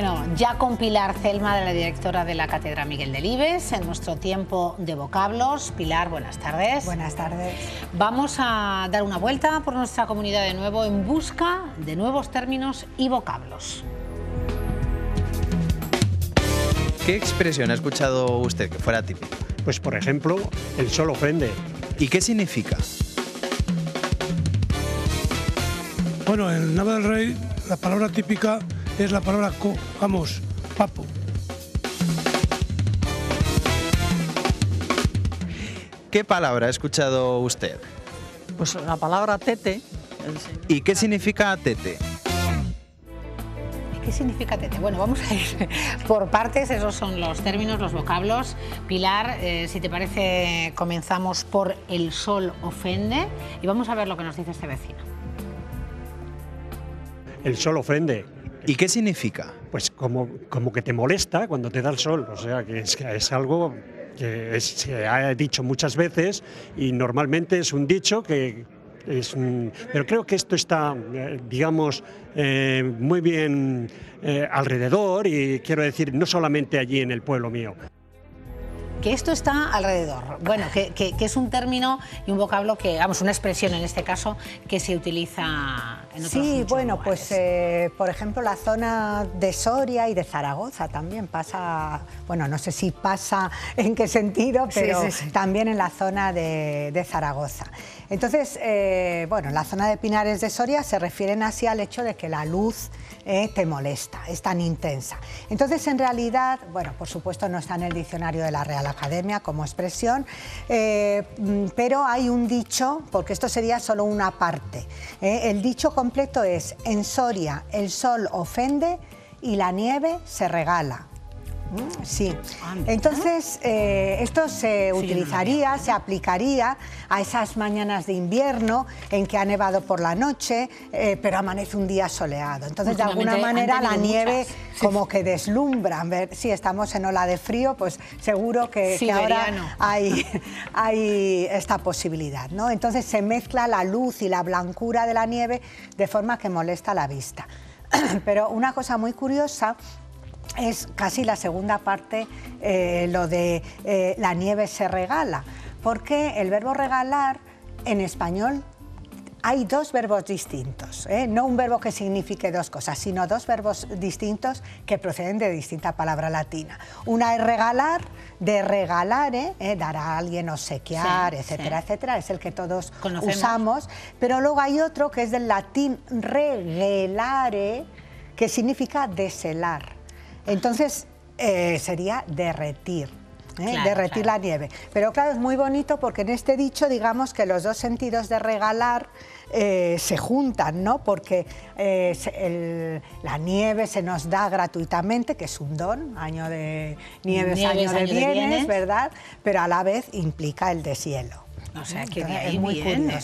Bueno, ya con Pilar Celma, de la directora de la Cátedra Miguel Delibes, en nuestro tiempo de vocablos. Pilar, buenas tardes. Buenas tardes. Vamos a dar una vuelta por nuestra comunidad de nuevo en busca de nuevos términos y vocablos. ¿Qué expresión ha escuchado usted que fuera típica? Pues por ejemplo, el sol ofende. ¿Y qué significa? Bueno, en Nava del Rey la palabra típica es la palabra vamos, papo. ¿Qué palabra ha escuchado usted? Pues la palabra tete. ¿Y qué significa tete? ¿Qué significa tete? Bueno, vamos a ir por partes, esos son los términos, los vocablos. Pilar, si te parece, comenzamos por el sol ofende y vamos a ver lo que nos dice este vecino. El sol ofende. ¿Y qué significa? Pues como que te molesta cuando te da el sol, o sea, que es algo que se ha dicho muchas veces y normalmente es un dicho que es pero creo que esto está, digamos, muy bien alrededor y quiero decir, no solamente allí en el pueblo mío. Que esto está alrededor, bueno, que es un término y un vocablo que, vamos, una expresión en este caso, que se utiliza en otros Sí, bueno, lugares. pues por ejemplo la zona de Soria y de Zaragoza también pasa, bueno, no sé si pasa en qué sentido, pero sí. También en la zona de Zaragoza. Entonces, bueno, en la zona de Pinares de Soria se refieren así al hecho de que la luz te molesta, es tan intensa. Entonces, en realidad, bueno, por supuesto no está en el diccionario de la Real Academia como expresión, pero hay un dicho, porque esto sería solo una parte. El dicho completo es: en Soria el sol ofende y la nieve se regala. Sí, entonces esto se utilizaría, se aplicaría a esas mañanas de invierno en que ha nevado por la noche, pero amanece un día soleado. Entonces, de alguna manera, la nieve como que deslumbra. Ver si estamos en ola de frío, pues seguro que ahora hay esta posibilidad, ¿no? Entonces se mezcla la luz y la blancura de la nieve de forma que molesta la vista. Pero una cosa muy curiosa es casi la segunda parte, lo de la nieve se regala, porque el verbo regalar en español hay dos verbos distintos, no un verbo que signifique dos cosas, sino dos verbos distintos que proceden de distinta palabra latina. Una es regalar, de regalare, dar a alguien, obsequiar, etcétera, etcétera, es el que todos usamos, pero luego hay otro que es del latín regelare, que significa deshelar. Entonces sería derretir, derretir la nieve. Pero claro, es muy bonito porque en este dicho, digamos que los dos sentidos de regalar se juntan, ¿no? Porque la nieve se nos da gratuitamente, que es un don, año de nieves, año de bienes, ¿verdad? Pero a la vez implica el deshielo. O sea, que de ahí es muy viene.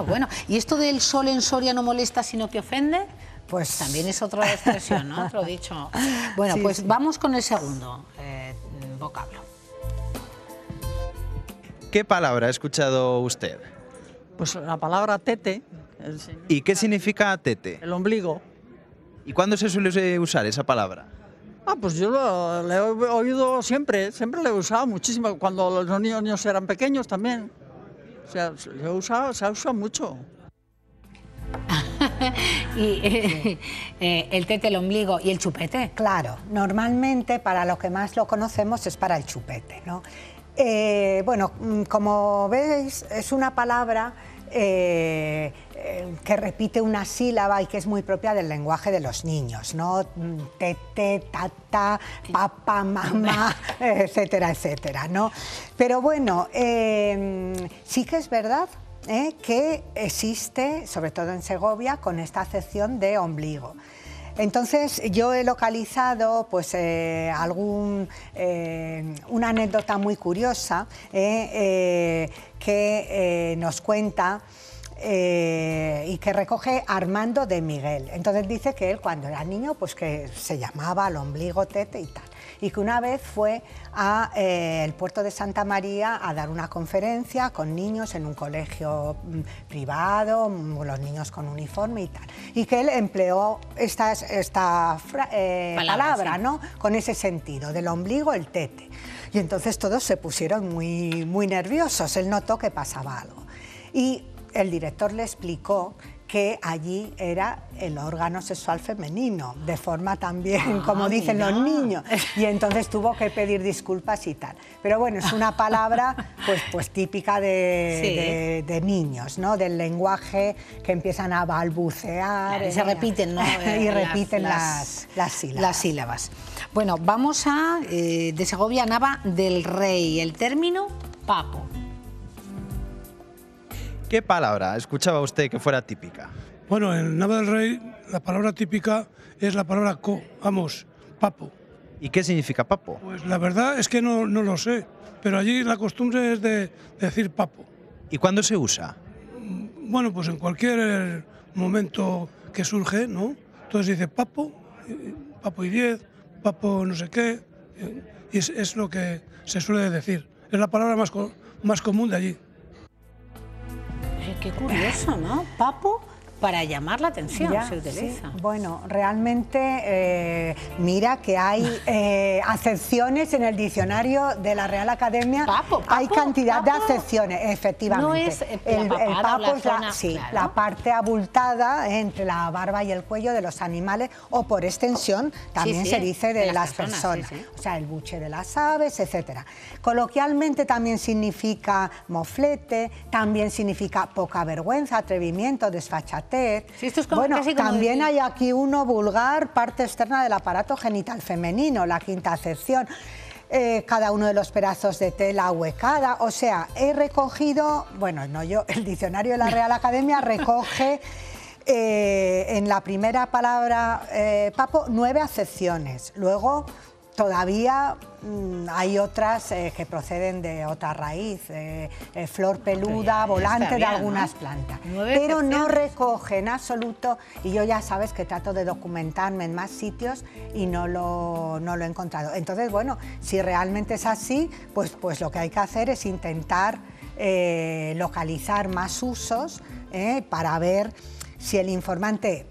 Bueno. ¿Y esto del sol en Soria no molesta sino que ofende? Pues también es otra expresión, ¿no? Otro dicho. Bueno, sí, pues vamos con el segundo vocablo. ¿Qué palabra ha escuchado usted? Pues la palabra tete. ¿Y qué significa tete? El ombligo. ¿Y cuándo se suele usar esa palabra? Pues yo la he oído siempre le he usado muchísimo, cuando los niños eran pequeños también. O sea, se ha usado mucho. Y el tete, el ombligo y el chupete. Claro, normalmente para lo que más lo conocemos es para el chupete, ¿no? Bueno, como veis, es una palabra que repite una sílaba y que es muy propia del lenguaje de los niños, ¿no? Tete, tata, papá, mamá, etcétera, etcétera, ¿no? Pero bueno, sí que es verdad que existe, sobre todo en Segovia, con esta acepción de ombligo. Entonces yo he localizado pues, una anécdota muy curiosa que nos cuenta y que recoge Armando de Miguel. Entonces dice que él cuando era niño pues que se llamaba al ombligo Tete y tal, y que una vez fue a el puerto de Santa María a dar una conferencia con niños en un colegio privado, los niños con uniforme y tal, y que él empleó esta palabra, sí, ¿no? Con ese sentido, del ombligo el Tete. Y entonces todos se pusieron muy nerviosos, él notó que pasaba algo. Y el director le explicó que allí era el órgano sexual femenino, de forma también, como dicen los niños, y entonces tuvo que pedir disculpas y tal. Pero bueno, es una palabra pues típica de niños, ¿no? Del lenguaje que empiezan a balbucear. Y se repiten, ¿no? Y repiten las sílabas. Las sílabas. Bueno, vamos a, de Segovia, Nava del Rey, el término papo. ¿Qué palabra escuchaba usted que fuera típica? Bueno, en Nava del Rey la palabra típica es la palabra papo. ¿Y qué significa papo? Pues la verdad es que no lo sé, pero allí la costumbre es de decir papo. ¿Y cuándo se usa? Bueno, pues en cualquier momento que surge, ¿no? Entonces dice papo y 10, papo no sé qué, y es lo que se suele decir. Es la palabra más común de allí. Qué curioso, ¿no? Papo para llamar la atención se utiliza. Sí. Bueno, realmente mira que hay acepciones en el diccionario de la Real Academia. Hay cantidad de acepciones, efectivamente. No es el papo es la parte abultada entre la barba y el cuello de los animales, o por extensión también se dice de las personas. O sea, el buche de las aves, etcétera. Coloquialmente también significa moflete, también significa poca vergüenza, atrevimiento, desfachatez. Sí, esto es como, bueno, casi como también hay aquí uno vulgar, parte externa del aparato genital femenino, la quinta acepción. Cada uno de los pedazos de tela ahuecada. O sea, he recogido, bueno, no yo, el diccionario de la Real Academia recoge en la primera palabra papo 9 acepciones. Luego todavía hay otras que proceden de otra raíz, flor peluda, volante bien, de algunas plantas. Pero no recoge en absoluto, y yo ya sabes que trato de documentarme en más sitios y no lo he encontrado. Entonces, bueno, si realmente es así, pues lo que hay que hacer es intentar localizar más usos para ver si el informante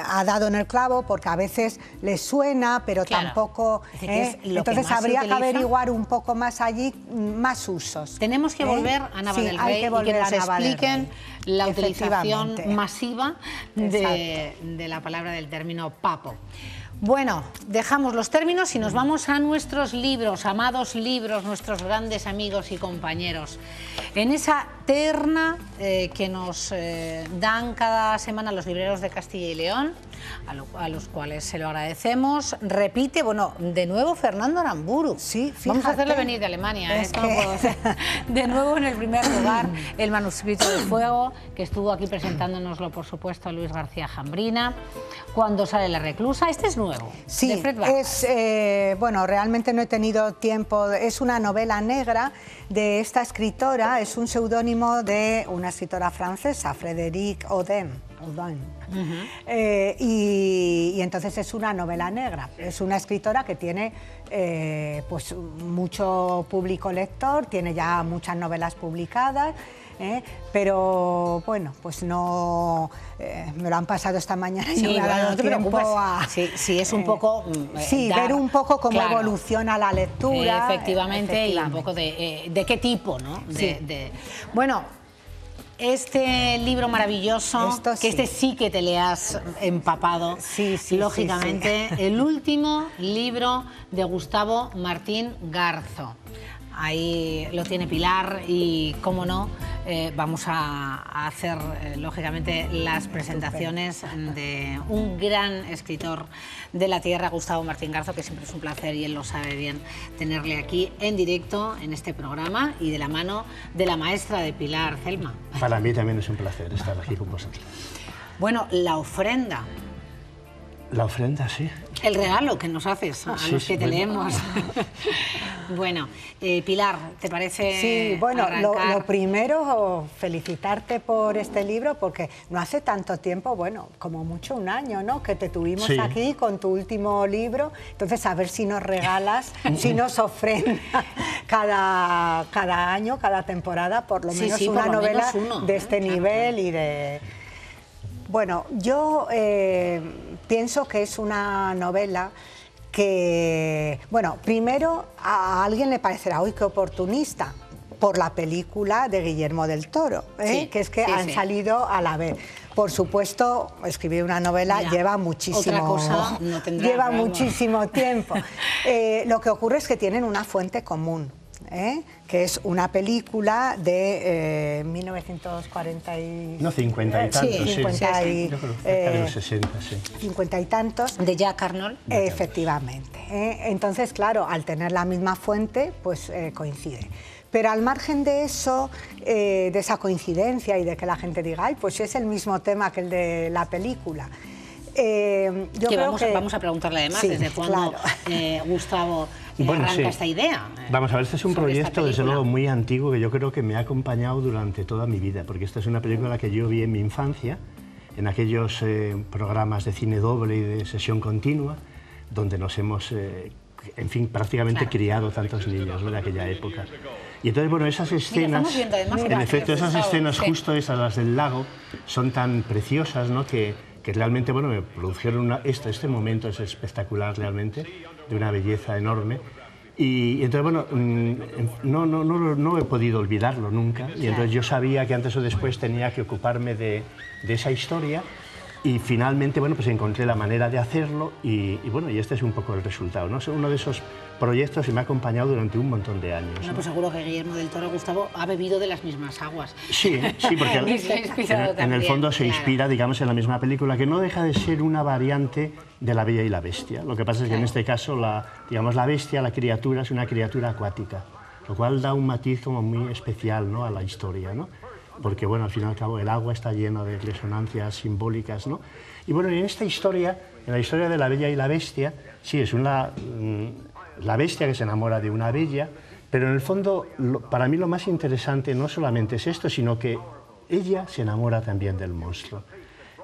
ha dado en el clavo, porque a veces le suena, pero tampoco... entonces habría que averiguar un poco más allí, más usos. Tenemos que volver a Nava del Rey y que nos expliquen la utilización masiva de la palabra, del término papo. Bueno, dejamos los términos y nos vamos a nuestros libros, amados libros, nuestros grandes amigos y compañeros. En esa terna que nos dan cada semana los libreros de Castilla y León, a los cuales se lo agradecemos, repite, bueno, de nuevo Fernando Aramburu. Sí, fíjate. Vamos a hacerle venir de Alemania, esto no puedo hacer. De nuevo en el primer lugar, el manuscrito de fuego, que estuvo aquí presentándonoslo, por supuesto, Luis García Jambrina. Cuando sale la reclusa, este es nuevo. Sí, es, bueno, realmente no he tenido tiempo, es una novela negra de esta escritora, es un seudónimo de una escritora francesa, Frédéric Audin. Y entonces es una novela negra, es una escritora que tiene pues mucho público lector, tiene ya muchas novelas publicadas, pero bueno, pues no me lo han pasado esta mañana y no me ha dado tiempo a... Sí, es un poco... ver un poco cómo evoluciona la lectura. Efectivamente, y un poco de qué tipo, ¿no? Bueno, este libro maravilloso, que este sí que te le has empapado, lógicamente, el último libro de Gustavo Martín Garzo. Ahí lo tiene Pilar y, cómo no, vamos a hacer, lógicamente, las presentaciones de un gran escritor de la tierra, Gustavo Martín Garzo, que siempre es un placer, y él lo sabe bien, tenerle aquí en directo en este programa y de la mano de la maestra de Pilar, Celma. Para mí también es un placer estar aquí con vosotros. Bueno, la ofrenda. La ofrenda, sí. El regalo que nos haces a los que te leemos. Bueno, Pilar, ¿te parece? Sí, bueno, lo primero, felicitarte por este libro, porque no hace tanto tiempo, bueno, como mucho un año, ¿no?, que te tuvimos aquí con tu último libro. Entonces, a ver si nos regalas, si nos ofrenda cada año, cada temporada, por lo menos una novela de este nivel y de... Bueno, yo pienso que es una novela que, bueno, primero a alguien le parecerá, uy, qué oportunista, por la película de Guillermo del Toro, que es que han salido a la vez. Por supuesto, escribir una novela lleva muchísimo, lleva muchísimo tiempo. Lo que ocurre es que tienen una fuente común, que es una película de 1940 y... No, 50 y tantos, sí. 50 y, yo creo cerca de los 60, sí. 50 y tantos. De Jack Arnold. Efectivamente. Entonces, claro, al tener la misma fuente, pues coincide. Pero al margen de eso, de esa coincidencia y de que la gente diga, ay, pues es el mismo tema que el de la película. Yo creo que vamos a preguntarle además desde cuándo Gustavo arranca esta idea. Vamos a ver, este es un proyecto desde luego muy antiguo que yo creo que me ha acompañado durante toda mi vida, porque esta es una película que yo vi en mi infancia, en aquellos programas de cine doble y de sesión continua, donde nos hemos, en fin, prácticamente criado tantos niños, ¿no?, de aquella época. Y entonces, bueno, esas escenas, en efecto, esas escenas justo esas, las del lago, son tan preciosas, ¿no?, que realmente, bueno, me produjeron este momento es espectacular realmente, de una belleza enorme. Y entonces, bueno, no he podido olvidarlo nunca. Y entonces yo sabía que antes o después tenía que ocuparme de esa historia. Y finalmente, bueno, pues encontré la manera de hacerlo y bueno, y este es un poco el resultado, ¿no? Es uno de esos proyectos que me ha acompañado durante un montón de años. Bueno, pues seguro que Guillermo del Toro, Gustavo, ha bebido de las mismas aguas. Sí, porque en el fondo se inspira, digamos, en la misma película, que no deja de ser una variante de La Bella y la Bestia. Lo que pasa es que en este caso, digamos, la bestia, la criatura, es una criatura acuática, lo cual da un matiz como muy especial, ¿no?, a la historia, ¿no? Porque, bueno, al fin y al cabo el agua está llena de resonancias simbólicas, ¿no? Y bueno, en esta historia, en la historia de La Bella y la Bestia, sí, es la bestia que se enamora de una bella, pero en el fondo, para mí lo más interesante no solamente es esto, sino que ella se enamora también del monstruo.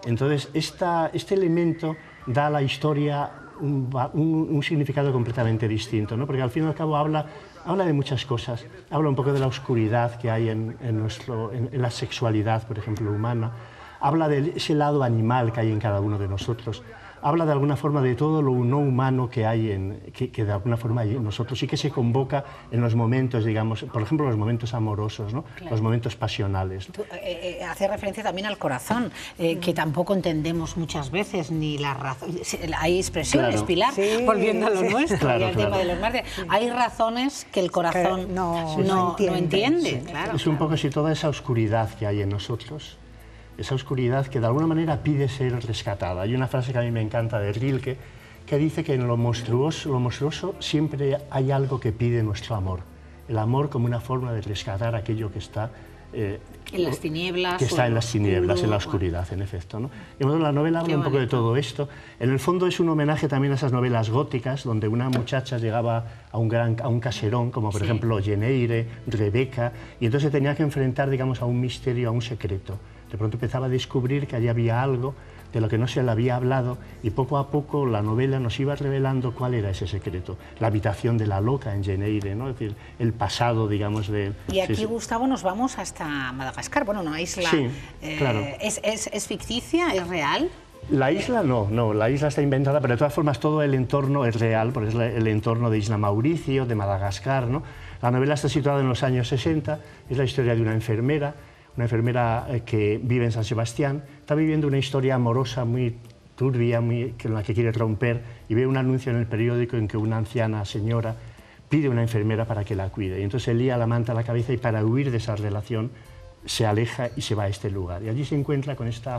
Entonces, este elemento da a la historia un significado completamente distinto, ¿no? Porque al fin y al cabo habla de muchas cosas, habla un poco de la oscuridad que hay en la sexualidad, por ejemplo, humana, habla de ese lado animal que hay en cada uno de nosotros, habla de alguna forma de todo lo no humano que hay que de alguna forma hay en nosotros y que se convoca en los momentos, digamos, por ejemplo, los momentos amorosos, ¿no? Claro. Los momentos pasionales. Tú, hace referencia también al corazón, que tampoco entendemos muchas veces, ni la razón. Hay expresiones, claro. Pilar, volviendo a lo nuestro, y al tema de los mártires. Hay razones que el corazón que no entiende. Claro, es un poco así toda esa oscuridad que hay en nosotros. Esa oscuridad que de alguna manera pide ser rescatada. Hay una frase que a mí me encanta de Rilke, que dice que en lo monstruoso siempre hay algo que pide nuestro amor. El amor como una forma de rescatar aquello que está... en las tinieblas. Que está en las tinieblas, en la oscuridad, en efecto, ¿no? Y bueno, la novela habla un poco de todo esto. En el fondo es un homenaje también a esas novelas góticas, donde una muchacha llegaba a un caserón, como por ejemplo Jane Eyre, Rebeca, y entonces tenía que enfrentar, digamos, a un misterio, a un secreto. De pronto empezaba a descubrir que allí había algo de lo que no se le había hablado y poco a poco la novela nos iba revelando cuál era ese secreto. La habitación de la loca en Jane Eyre, ¿no? Es decir, el pasado, digamos, de... Y aquí, Gustavo, nos vamos hasta Madagascar. Bueno, una isla... Sí, claro. ¿Es ficticia? ¿Es real? La isla no, la isla está inventada, pero de todas formas todo el entorno es real, porque es el entorno de Isla Mauricio, de Madagascar, ¿no? La novela está situada en los años 60, es la historia de una enfermera que vive en San Sebastián, está viviendo una historia amorosa muy turbia, en la que quiere romper, y ve un anuncio en el periódico en que una anciana señora pide a una enfermera para que la cuide. Y entonces se lía la manta a la cabeza y para huir de esa relación se aleja y se va a este lugar. Y allí se encuentra con este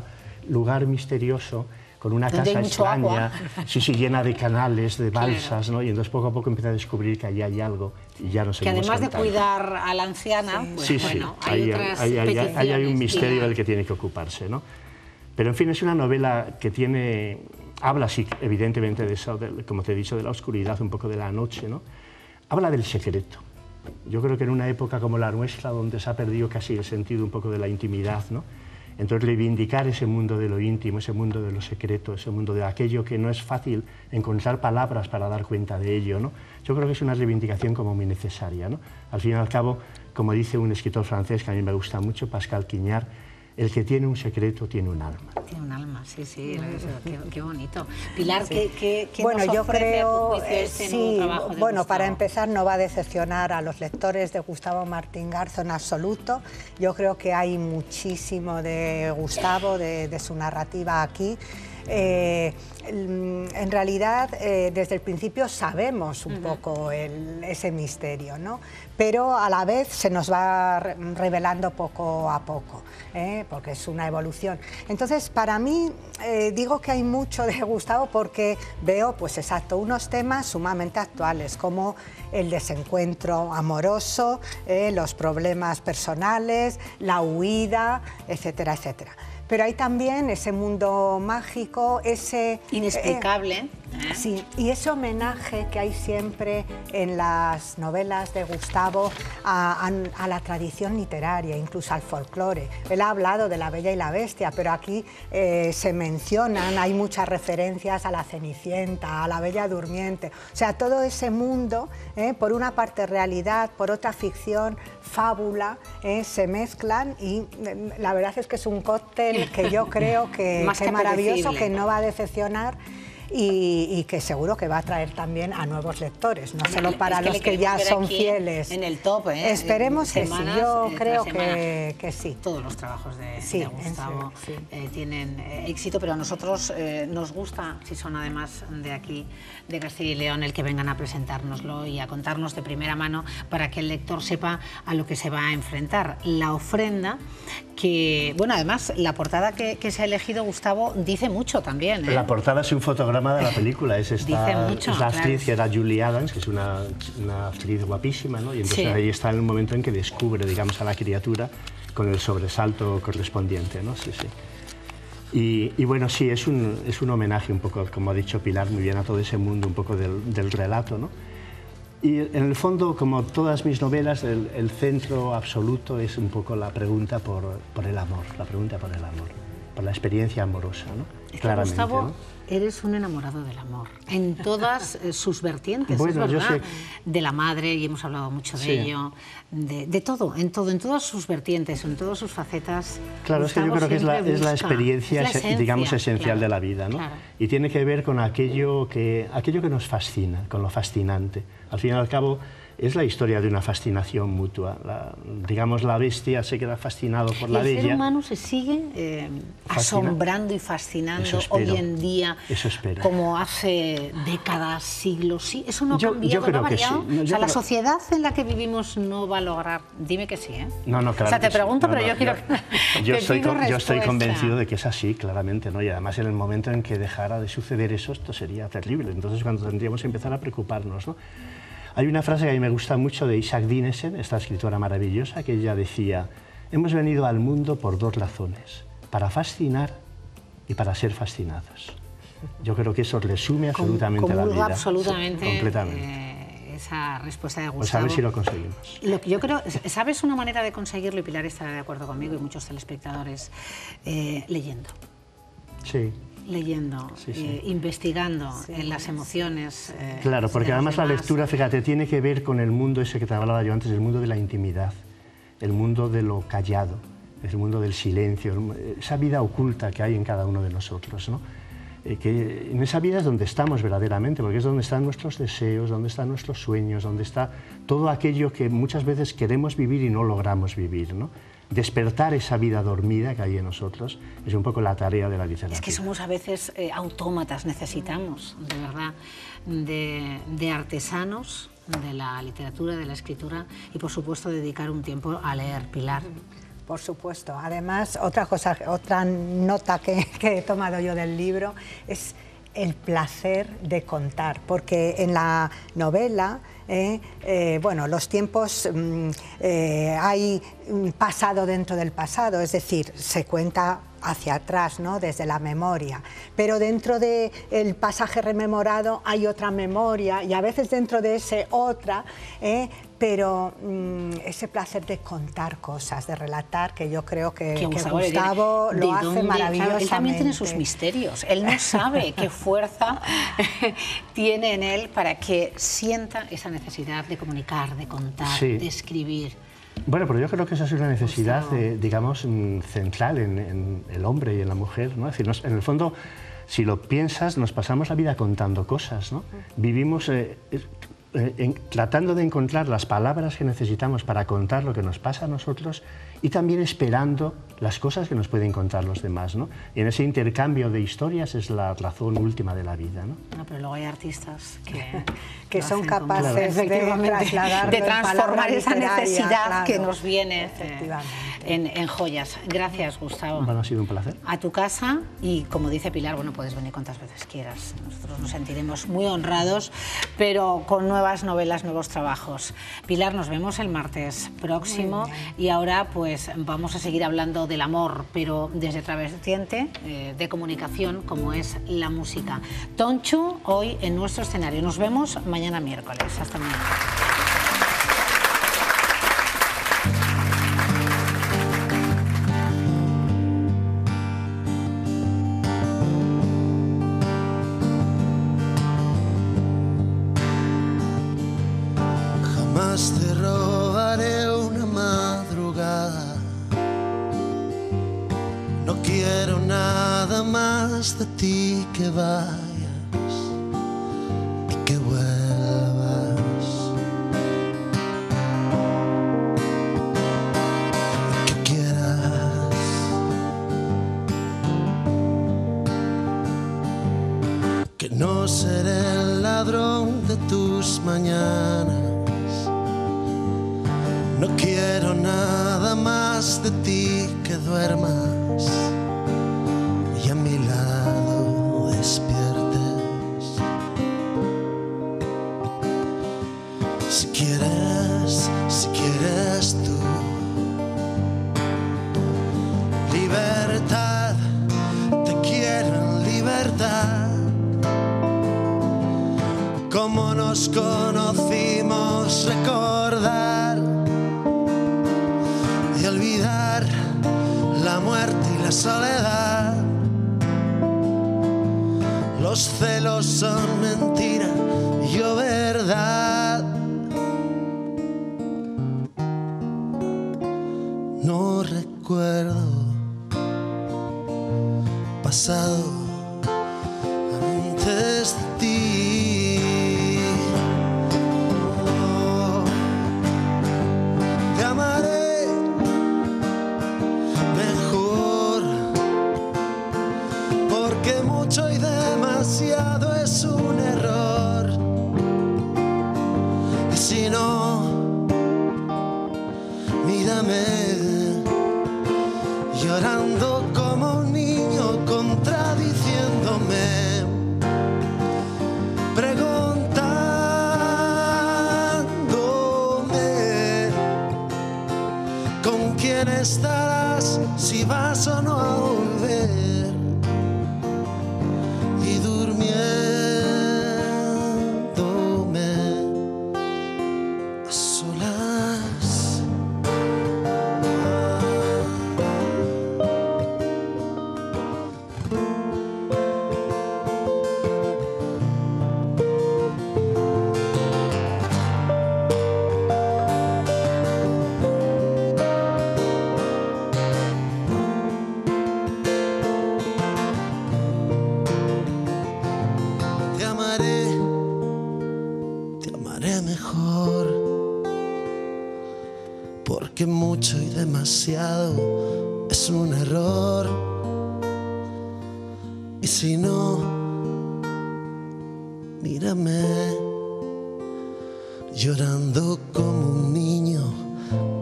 lugar misterioso, con una casa extraña, llena de canales, de balsas, ¿no? Y entonces poco a poco empieza a descubrir que allí hay algo y ya no sé. Que además de cuidar a la anciana, pues bueno, hay otras peticiones. Hay un misterio del que tiene que ocuparse, ¿no? Pero en fin, es una novela que tiene habla, sí, evidentemente de eso, como te he dicho, de la oscuridad, un poco de la noche, ¿no? Habla del secreto. Yo creo que en una época como la nuestra, donde se ha perdido casi el sentido un poco de la intimidad, ¿no? Entonces, reivindicar ese mundo de lo íntimo, ese mundo de lo secreto, ese mundo de aquello que no es fácil encontrar palabras para dar cuenta de ello, ¿no? Yo creo que es una reivindicación como muy necesaria, ¿no? Al fin y al cabo, como dice un escritor francés que a mí me gusta mucho, Pascal Quignard, el que tiene un secreto tiene un alma. Tiene un alma, sí, sí, qué bonito. Pilar, ¿qué bueno, nos yo ofrece creo, a tu juicio este nuevo trabajo de bueno, Gustavo? para empezar no va a decepcionar a los lectores de Gustavo Martín Garzo en absoluto. Yo creo que hay muchísimo de Gustavo, de su narrativa aquí. En realidad, desde el principio sabemos un poco ese misterio, ¿no? Pero a la vez se nos va revelando poco a poco, porque es una evolución. Entonces, para mí, digo que hay mucho de Gustavo porque veo, pues exacto, unos temas sumamente actuales, como el desencuentro amoroso, los problemas personales, la huida, etcétera, etcétera. Pero hay también ese mundo mágico, ese... inexplicable. Sí, y ese homenaje que hay siempre en las novelas de Gustavo a la tradición literaria, incluso al folclore. Él ha hablado de La Bella y la Bestia, pero aquí se mencionan, hay muchas referencias a la Cenicienta, a la Bella Durmiente. O sea, todo ese mundo, por una parte realidad, por otra ficción, fábula, se mezclan y la verdad es que es un cóctel que yo creo que es maravilloso, que no va a decepcionar. Y que seguro que va a atraer también a nuevos lectores, no solo para los que ya son fieles. En el top, Esperemos que sí, yo creo que sí. Todos los trabajos de Gustavo tienen éxito, pero a nosotros nos gusta, si son además de aquí, de Castilla y León, el que vengan a presentárnoslo y a contarnos de primera mano para que el lector sepa a lo que se va a enfrentar. La ofrenda, que, bueno, además, la portada que se ha elegido Gustavo dice mucho también. La portada es un fotograma de la película, es la actriz que era Julie Adams, que es una actriz guapísima, ¿no? Y entonces ahí está el momento en que descubre, digamos, a la criatura con el sobresalto correspondiente, ¿no? Sí, sí. Y bueno, sí, es un homenaje un poco, como ha dicho Pilar muy bien, a todo ese mundo un poco del relato, ¿no? Y en el fondo, como todas mis novelas, el centro absoluto es un poco la pregunta por el amor, la pregunta por el amor, por la experiencia amorosa, ¿no? Claramente, Gustavo, ¿no? Eres un enamorado del amor, en todas sus vertientes, bueno, es verdad, yo sé... de la madre, y hemos hablado mucho de ello, de todo, en todas sus vertientes, en todas sus facetas. Claro, Gustavo, es que yo creo que es la experiencia, digamos, esencial de la vida, ¿no? Claro. Y tiene que ver con aquello que nos fascina, con lo fascinante. Al fin y al cabo, es la historia de una fascinación mutua. Digamos, la bestia se queda fascinado por la bella. El ser humano se sigue asombrando y fascinando hoy en día, como hace décadas, siglos. Sí, eso no ha cambiado, no ha variado. Sí. O sea, la sociedad en la que vivimos no va a lograr. Dime que sí, ¿eh? No, claro. O sea, te pregunto, pero yo quiero yo estoy convencido de que es así, claramente, ¿no? Y además, en el momento en que dejara de suceder eso, esto sería terrible. Entonces, cuando tendríamos que empezar a preocuparnos, ¿no? Hay una frase que a mí me gusta mucho de Isaac Dinesen, esta escritora maravillosa, que ella decía: hemos venido al mundo por dos razones, para fascinar y para ser fascinados. Yo creo que eso resume absolutamente la vida. Absolutamente. Sí, completamente. Esa respuesta de Gustavo. Pues a ver si lo conseguimos. Lo que yo creo, ¿sabes una manera de conseguirlo? Y Pilar estará de acuerdo conmigo y muchos telespectadores, leyendo. Sí. Leyendo, investigando en las emociones. Claro, porque además la lectura, fíjate, tiene que ver con el mundo ese que te hablaba yo antes, el mundo de la intimidad, el mundo de lo callado, el mundo del silencio, esa vida oculta que hay en cada uno de nosotros, ¿no? Que en esa vida es donde estamos verdaderamente, porque es donde están nuestros deseos, donde están nuestros sueños, donde está todo aquello que muchas veces queremos vivir y no logramos vivir, ¿no? Despertar esa vida dormida que hay en nosotros es un poco la tarea de la literatura. Es que somos a veces autómatas, necesitamos, de verdad, de artesanos de la literatura, de la escritura y, por supuesto, dedicar un tiempo a leer. Pilar. Por supuesto. Además, otra nota que he tomado yo del libro es el placer de contar, porque en la novela, bueno, los tiempos, hay pasado dentro del pasado, es decir, se cuenta hacia atrás, ¿no? Desde la memoria. Pero dentro del pasaje rememorado hay otra memoria y a veces dentro de ese otra, pero ese placer de contar cosas, de relatar, que yo creo que Gustavo lo hace maravillosamente. Claro, él también tiene sus misterios, él no sabe qué fuerza tiene en él para que sienta esa necesidad de comunicar, de contar, de escribir. Bueno, pero yo creo que esa es una necesidad, digamos, central en el hombre y en la mujer, ¿no? Es decir, en el fondo, si lo piensas, nos pasamos la vida contando cosas, ¿no? Vivimos tratando de encontrar las palabras que necesitamos para contar lo que nos pasa a nosotros y también esperando las cosas que nos pueden contar los demás, ¿no? Y en ese intercambio de historias es la razón última de la vida, ¿no? No, pero luego hay artistas que son capaces de transformar esa necesidad que nos viene en joyas. Gracias, Gustavo. Bueno, ha sido un placer. A tu casa, y como dice Pilar, bueno, puedes venir cuantas veces quieras. Nosotros nos sentiremos muy honrados, pero con nuevas novelas, nuevos trabajos. Pilar, nos vemos el martes próximo y ahora pues vamos a seguir hablando del amor, pero desde otra vertiente de comunicación como es la música. Tonchu, hoy en nuestro escenario. Nos vemos mañana miércoles. Hasta mañana. Jamás te robaré una madrugada. No quiero nada más de ti, que vayas y que vuelvas. Y que quieras. Que no seré el ladrón de tus mañanas. No quiero nada más de ti, que duermas y a mi lado despiertes. Si quieres tú libertad, te quiero en libertad. Como nos conocimos, recordar y olvidar la muerte y la soledad. Los celos son mentira, yo verdad. No recuerdo pasado antes de ti. Oh, te amaré mejor, porque mucho y demasiado es un error. Y si no, mírame llorando como un niño, contradiciéndome, preguntándome con quién estarás, si vas o no a volver, y durmiéndome a solas. Te amaré mejor, porque mucho y demasiado es un error. Y si no, mírame llorando como un niño,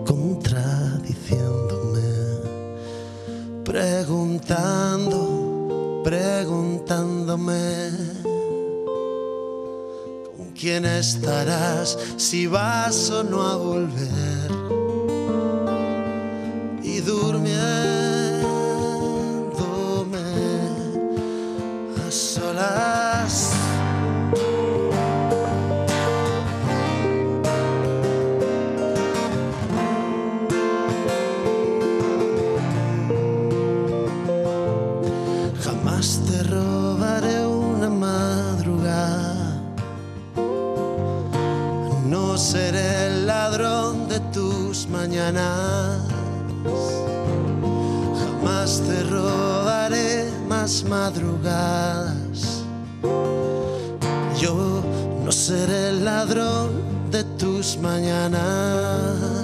contradiciéndome, preguntándome con quién estarás, si vas o no a volver, y durmiéndome no seré el ladrón de tus mañanas. Jamás te robaré más madrugadas. Yo no seré el ladrón de tus mañanas.